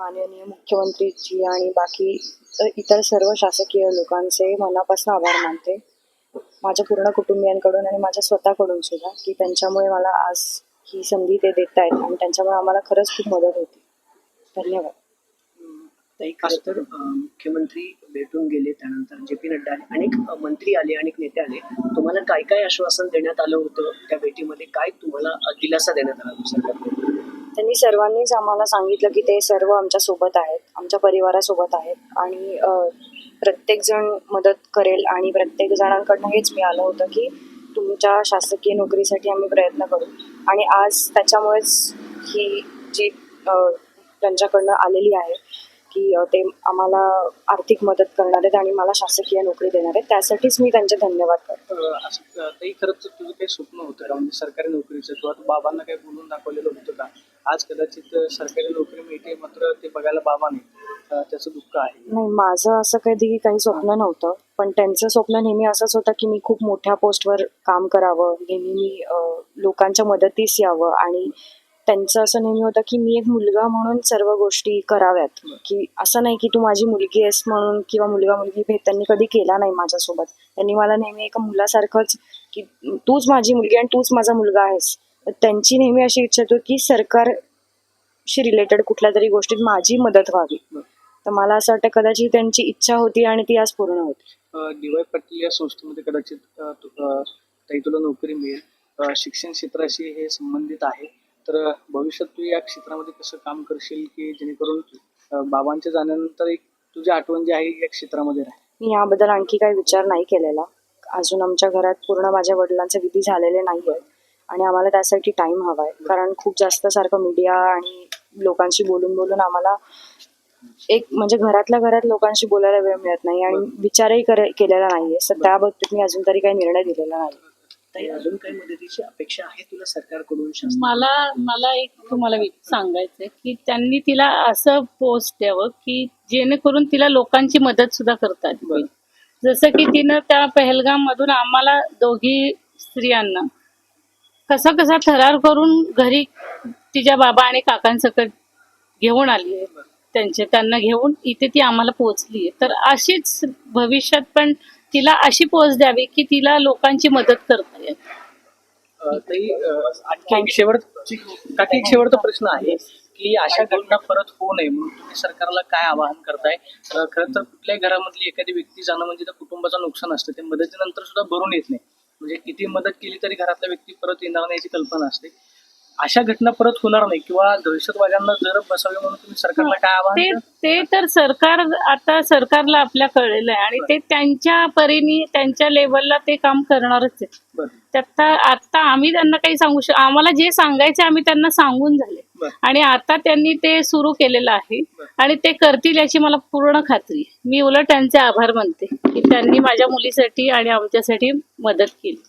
माननीय मुख्यमंत्रीची आणि बाकी इतर सर्व शासकीय लोकांचे मनापासून आभार मानते. माझ्या पूर्ण कुटुंबियांकडून आणि माझ्या स्वतःकडून सुद्धा, की त्यांच्यामुळे मला आज ही संधी ते देत आहेत आणि त्यांच्यामुळे आम्हाला खरंच खूप मदत होती. धन्यवाद. ताई, खरं तर मुख्यमंत्री भेटून गेले, त्यानंतर जे.पी. नड्डा आले, अनेक मंत्री आले, अनेक नेते आले. तुम्हाला काय काय आश्वासन देण्यात आलं होतं त्या भेटीमध्ये? काय तुम्हाला दिलासा देण्यात आला सरकारकडून? त्यांनी सर्वांनीच आम्हाला सांगितलं की ते सर्व आमच्या सोबत आहेत, आमच्या परिवारासोबत आहेत आणि प्रत्येकजण मदत करेल आणि प्रत्येक जणांकडनं हेच मिळालं होतं की तुमच्या शासकीय नोकरीसाठी आम्ही प्रयत्न करू. आणि आज त्याच्यामुळेच ही जी त्यांच्याकडनं आलेली आहे की ते आम्हाला आर्थिक मदत करणार आहेत आणि मला शासकीय नोकरी देणार आहेत. त्यासाठीच मी त्यांचे धन्यवाद करतो. ताई, खरंच तुझं काही स्वप्न होतं का, म्हणजे सरकारी नोकरीचं, किंवा तू बाबांना काही बोलून दाखवलेलं होतं का? आज कदाचित सरकारी नोकरी मिळते, मात्र ते बघायला बाबा नाही, त्याचं दुःख आहे. नाही, माझं असं कधी काही स्वप्न नव्हतं, पण त्यांचं स्वप्न नेहमी असंच होतं की मी खूप मोठ्या पोस्टवर काम करावं, नेहमी मी लोकांच्या मदतीस यावं. आणि त्यांचं असं नेहमी होतं की मी एक मुलगा म्हणून सर्व गोष्टी कराव्यात, की असं नाही की तू माझी मुलगी आहेस म्हणून किंवा मुलगा मुलगी भेद त्यांनी कधी केला नाही माझ्यासोबत. त्यांनी मला नेहमी एका मुलासारखंच की तूच माझी मुलगी आणि तूच माझा मुलगा आहेस. त्यांची नेहमी अशी इच्छा होती की सरकारशी रिलेटेड कुठल्या तरी गोष्टीत माझी मदत व्हावी. तर मला असं वाटतं कदाचित त्यांची इच्छा होती आणि ती आज पूर्ण होती. डी.वाय. पाटील या संस्थेमध्ये कदाचित ताई तुला नोकरी मिळेल. शिक्षण क्षेत्राशी हे संबंधित आहे, तर भविष्यात तू या क्षेत्रामध्ये कसं काम करशील की जेणेकरून बाबांच्या जाण्यानंतर एक तुझी आठवण जी आहे या क्षेत्रामध्ये राहील? मी याबद्दल आणखी काही विचार नाही केलेला. अजून आमच्या घरात पूर्ण माझ्या वडिलांचे विधी झालेले नाही आहेत आणि आम्हाला त्यासाठी टाइम हवा आहे, कारण खूप जास्त सारखं मीडिया आणि लोकांशी बोलून आम्हाला एक म्हणजे घरातल्या घरात लोकांशी बोलायला वेळ मिळत नाही आणि विचारही केलेला नाहीये. तर त्याबाबतीत मी अजून तरी काही निर्णय दिलेला नाही. ताई, अजून काही मदतीची अपेक्षा आहे तुला सरकारकडून? मला एक तुम्हाला सांगायचंय की त्यांनी तिला असं पोस्ट द्यावं की जेणेकरून तिला लोकांची मदत सुद्धा करता येईल. जसं की तिनं त्या पहलगाम मधून आम्हाला दोघी स्त्रियांना कसा थरार करून घरी तिच्या बाबा आणि काकांसकट घेऊन आली आहे. त्यांना घेऊन इथे ती आम्हाला पोहोचली आहे. तर अशीच भविष्यात पण तिला अशी पोच द्यावी की तिला लोकांची मदत करता येईल. ताई, एक शेवटचा प्रश्न आहे की अशा घटना परत होऊ नये म्हणून तुम्ही सरकारला काय आवाहन करताय? खरं तर कुठल्याही घरामधली एखादी व्यक्ती जाणं म्हणजे त्या कुटुंबाचं नुकसान असतं, ते मदतीनंतर सुद्धा भरून येत नाही. म्हणजे किती मदत केली तरी घरातला व्यक्ती परत येणार नाही याची कल्पना असते. अशा घटना परत होणार नाही किंवा दहशतवाद्यांना जर बसावे म्हणून तुम्ही सरकारला काय आवाहन? ते तर सरकारला आपल्या कळलेलं आहे आणि ते त्यांच्या परीने त्यांच्या लेवलला ते काम करणारच आहे. त्यात आता आम्ही त्यांना काही सांगू आम्हाला जे सांगायचे आम्ही त्यांना सांगून झाले आणि आता त्यांनी ते सुरू केलेलं आहे आणि ते करतील याची मला पूर्ण खात्री. मी उलट त्यांचे आभार मानते की त्यांनी माझ्या मुलीसाठी आणि आमच्यासाठी मदत केली.